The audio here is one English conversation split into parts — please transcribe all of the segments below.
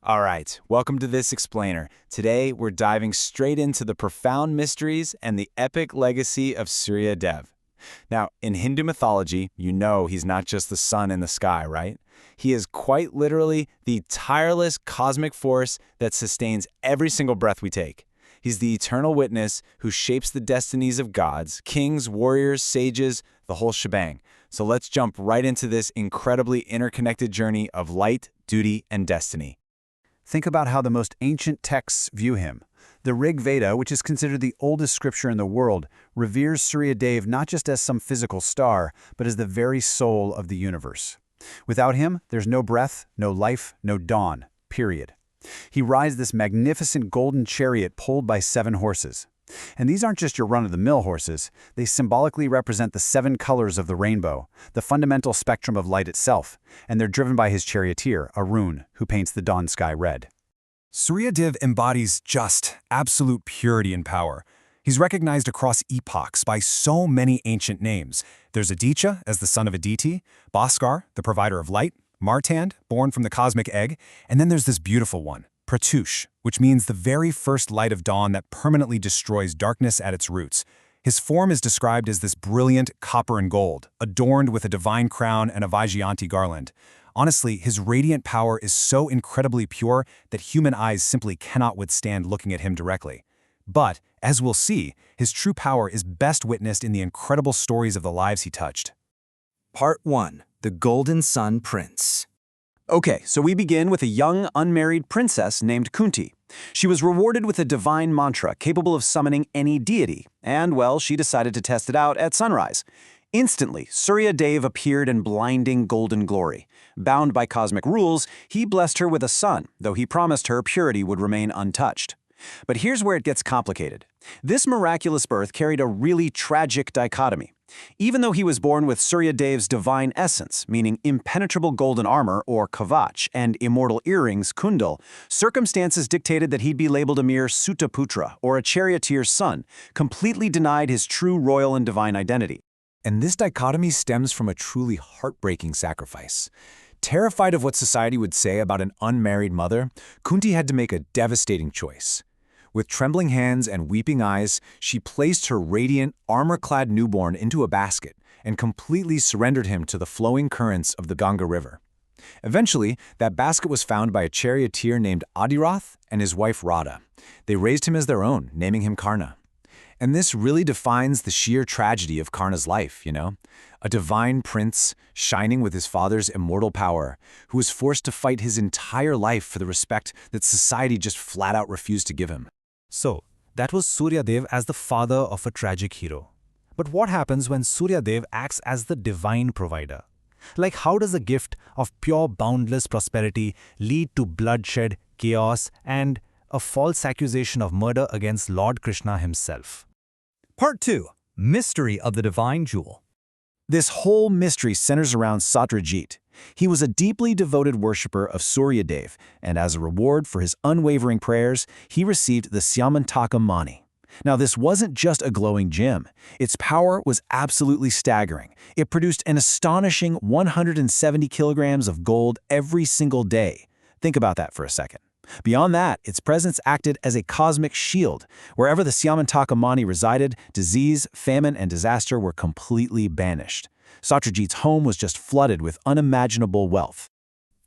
All right, welcome to This Explainer. Today, we're diving straight into the profound mysteries and the epic legacy of Surya Dev. Now, in Hindu mythology, you know he's not just the sun in the sky, right? He is quite literally the tireless cosmic force that sustains every single breath we take. He's the eternal witness who shapes the destinies of gods, kings, warriors, sages, the whole shebang. So let's jump right into this incredibly interconnected journey of light, duty, and destiny. Think about how the most ancient texts view him. The Rig Veda, which is considered the oldest scripture in the world, reveres Surya Dev not just as some physical star, but as the very soul of the universe. Without him, there's no breath, no life, no dawn, period. He rides this magnificent golden chariot pulled by 7 horses. And these aren't just your run-of-the-mill horses. They symbolically represent the 7 colors of the rainbow, the fundamental spectrum of light itself, and they're driven by his charioteer, Arun, who paints the dawn sky red. Surya Dev embodies just absolute purity and power. He's recognized across epochs by so many ancient names. There's Aditya as the son of Aditi, Bhaskar, the provider of light, Martand, born from the cosmic egg, and then there's this beautiful one, Pratyush, which means the very first light of dawn that permanently destroys darkness at its roots. His form is described as this brilliant copper and gold, adorned with a divine crown and a Vaijayanti garland. Honestly, his radiant power is so incredibly pure that human eyes simply cannot withstand looking at him directly. But, as we'll see, his true power is best witnessed in the incredible stories of the lives he touched. Part 1. The Golden Sun Prince. Okay, so we begin with a young, unmarried princess named Kunti. She was rewarded with a divine mantra capable of summoning any deity, and, well, she decided to test it out at sunrise. Instantly, Surya Dev appeared in blinding golden glory. Bound by cosmic rules, he blessed her with a son, though he promised her purity would remain untouched. But here's where it gets complicated. This miraculous birth carried a really tragic dichotomy. Even though he was born with Surya Dev's divine essence, meaning impenetrable golden armor, or Kavach, and immortal earrings, Kundal, circumstances dictated that he'd be labeled a mere Sutaputra, or a charioteer's son, completely denied his true royal and divine identity. And this dichotomy stems from a truly heartbreaking sacrifice. Terrified of what society would say about an unmarried mother, Kunti had to make a devastating choice. With trembling hands and weeping eyes, she placed her radiant, armor-clad newborn into a basket and completely surrendered him to the flowing currents of the Ganga River. Eventually, that basket was found by a charioteer named Adirath and his wife Radha. They raised him as their own, naming him Karna. And this really defines the sheer tragedy of Karna's life, you know? A divine prince, shining with his father's immortal power, who was forced to fight his entire life for the respect that society just flat-out refused to give him. So, that was Surya Dev as the father of a tragic hero. But what happens when Surya Dev acts as the divine provider? Like, how does a gift of pure boundless prosperity lead to bloodshed, chaos, and a false accusation of murder against Lord Krishna himself? Part 2. Mystery of the Divine Jewel. This whole mystery centers around Satyajit. He was a deeply devoted worshipper of Surya Dev, and as a reward for his unwavering prayers, he received the Syamantaka Mani. Now, this wasn't just a glowing gem. Its power was absolutely staggering. It produced an astonishing 170 kilograms of gold every single day. Think about that for a second. Beyond that, its presence acted as a cosmic shield. Wherever the Syamantaka Mani resided, disease, famine, and disaster were completely banished. Satyajit's home was just flooded with unimaginable wealth.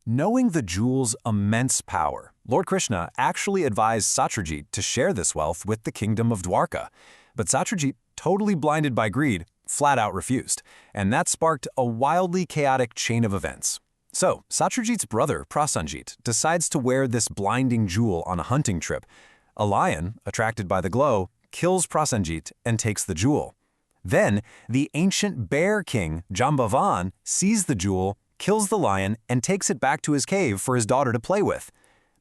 Knowing the jewel's immense power, Lord Krishna actually advised Satyajit to share this wealth with the kingdom of Dwarka. But Satyajit, totally blinded by greed, flat-out refused, and that sparked a wildly chaotic chain of events. So, Satyajit's brother, Prasenjit, decides to wear this blinding jewel on a hunting trip. A lion, attracted by the glow, kills Prasenjit and takes the jewel. Then, the ancient bear king, Jambavan, sees the jewel, kills the lion, and takes it back to his cave for his daughter to play with.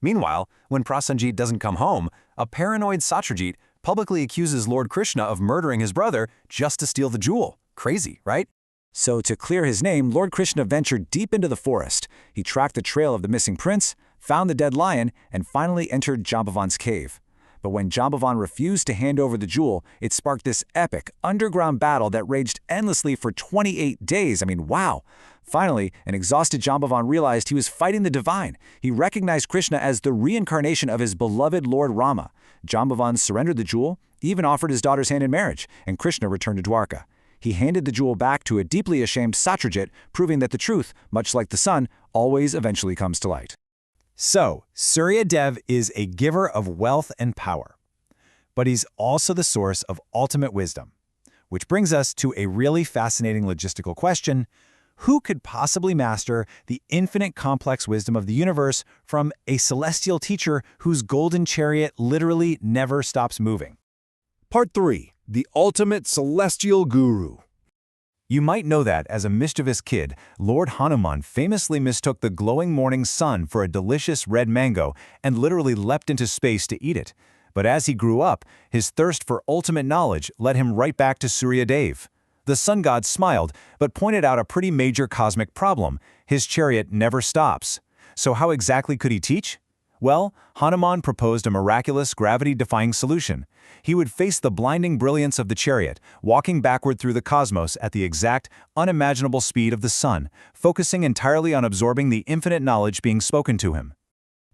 Meanwhile, when Prasenjit doesn't come home, a paranoid Satyajit publicly accuses Lord Krishna of murdering his brother just to steal the jewel. Crazy, right? So, to clear his name, Lord Krishna ventured deep into the forest. He tracked the trail of the missing prince, found the dead lion, and finally entered Jambavan's cave. But when Jambavan refused to hand over the jewel, it sparked this epic underground battle that raged endlessly for 28 days. I mean, wow! Finally, an exhausted Jambavan realized he was fighting the divine. He recognized Krishna as the reincarnation of his beloved Lord Rama. Jambavan surrendered the jewel, even offered his daughter's hand in marriage, and Krishna returned to Dwarka. He handed the jewel back to a deeply ashamed Satyajit, proving that the truth, much like the sun, always eventually comes to light. So, Surya Dev is a giver of wealth and power. But he's also the source of ultimate wisdom. Which brings us to a really fascinating logistical question. Who could possibly master the infinite complex wisdom of the universe from a celestial teacher whose golden chariot literally never stops moving? Part 3. The Ultimate Celestial Guru. You might know that, as a mischievous kid, Lord Hanuman famously mistook the glowing morning sun for a delicious red mango and literally leapt into space to eat it. But as he grew up, his thirst for ultimate knowledge led him right back to Surya Dev. The sun god smiled, but pointed out a pretty major cosmic problem. His chariot never stops. So how exactly could he teach? Well, Hanuman proposed a miraculous, gravity-defying solution. He would face the blinding brilliance of the chariot, walking backward through the cosmos at the exact, unimaginable speed of the sun, focusing entirely on absorbing the infinite knowledge being spoken to him.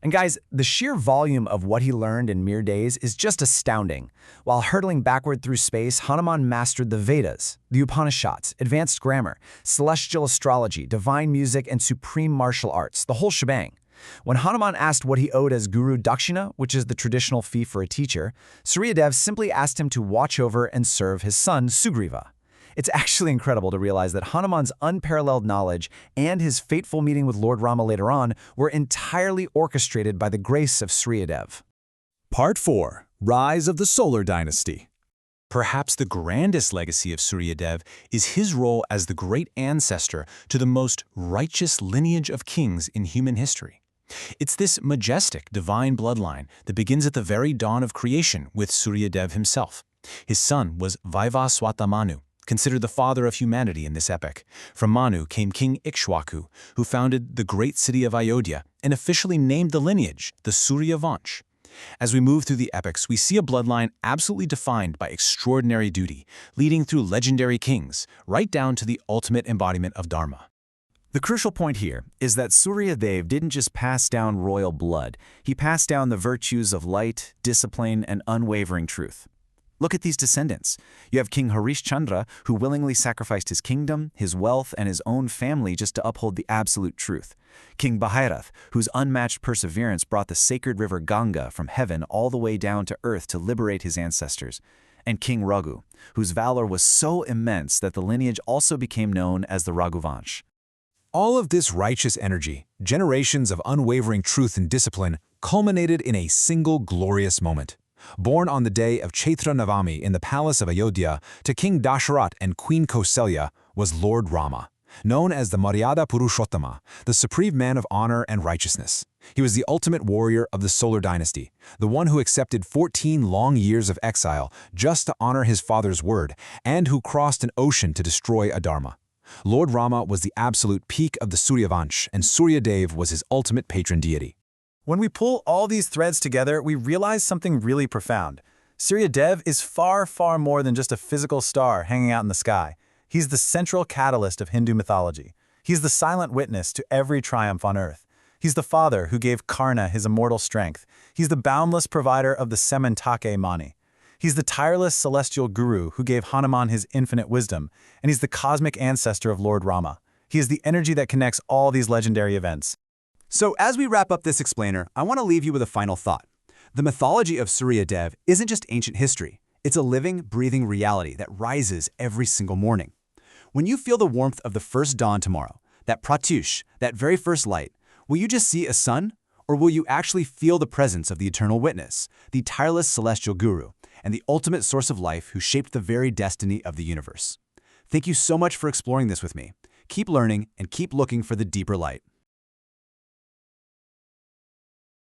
And guys, the sheer volume of what he learned in mere days is just astounding. While hurtling backward through space, Hanuman mastered the Vedas, the Upanishads, advanced grammar, celestial astrology, divine music, and supreme martial arts, the whole shebang. When Hanuman asked what he owed as Guru Dakshina, which is the traditional fee for a teacher, Surya Dev simply asked him to watch over and serve his son, Sugriva. It's actually incredible to realize that Hanuman's unparalleled knowledge and his fateful meeting with Lord Rama later on were entirely orchestrated by the grace of Surya Dev. Part 4. Rise of the Solar Dynasty. Perhaps the grandest legacy of Surya Dev is his role as the great ancestor to the most righteous lineage of kings in human history. It's this majestic, divine bloodline that begins at the very dawn of creation with Surya Dev himself. His son was Vaivaswata Manu, considered the father of humanity in this epic. From Manu came King Ikshwaku, who founded the great city of Ayodhya and officially named the lineage the Suryavansh. As we move through the epics, we see a bloodline absolutely defined by extraordinary duty, leading through legendary kings, right down to the ultimate embodiment of Dharma. The crucial point here is that Surya Dev didn't just pass down royal blood, he passed down the virtues of light, discipline, and unwavering truth. Look at these descendants. You have King Harishchandra, who willingly sacrificed his kingdom, his wealth, and his own family just to uphold the absolute truth. King Bhairath, whose unmatched perseverance brought the sacred river Ganga from heaven all the way down to earth to liberate his ancestors. And King Raghu, whose valor was so immense that the lineage also became known as the Raghuvansh. All of this righteous energy, generations of unwavering truth and discipline, culminated in a single glorious moment. Born on the day of Chaitra Navami in the palace of Ayodhya to King Dasharat and Queen Kausalya was Lord Rama, known as the Maryada Purushottama, the supreme man of honor and righteousness. He was the ultimate warrior of the Solar Dynasty, the one who accepted 14 long years of exile just to honor his father's word, and who crossed an ocean to destroy Adharma. Lord Rama was the absolute peak of the Suryavansh, and Surya Dev was his ultimate patron deity. When we pull all these threads together, we realize something really profound. Surya Dev is far, far more than just a physical star hanging out in the sky. He's the central catalyst of Hindu mythology. He's the silent witness to every triumph on earth. He's the father who gave Karna his immortal strength. He's the boundless provider of the Syamantaka Mani. He's the tireless celestial guru who gave Hanuman his infinite wisdom, and he's the cosmic ancestor of Lord Rama. He is the energy that connects all these legendary events. So as we wrap up this explainer, I want to leave you with a final thought. The mythology of Surya Dev isn't just ancient history. It's a living, breathing reality that rises every single morning. When you feel the warmth of the first dawn tomorrow, that pratyush, that very first light, will you just see a sun? Or will you actually feel the presence of the eternal witness, the tireless celestial guru, and the ultimate source of life who shaped the very destiny of the universe? Thank you so much for exploring this with me. Keep learning and keep looking for the deeper light.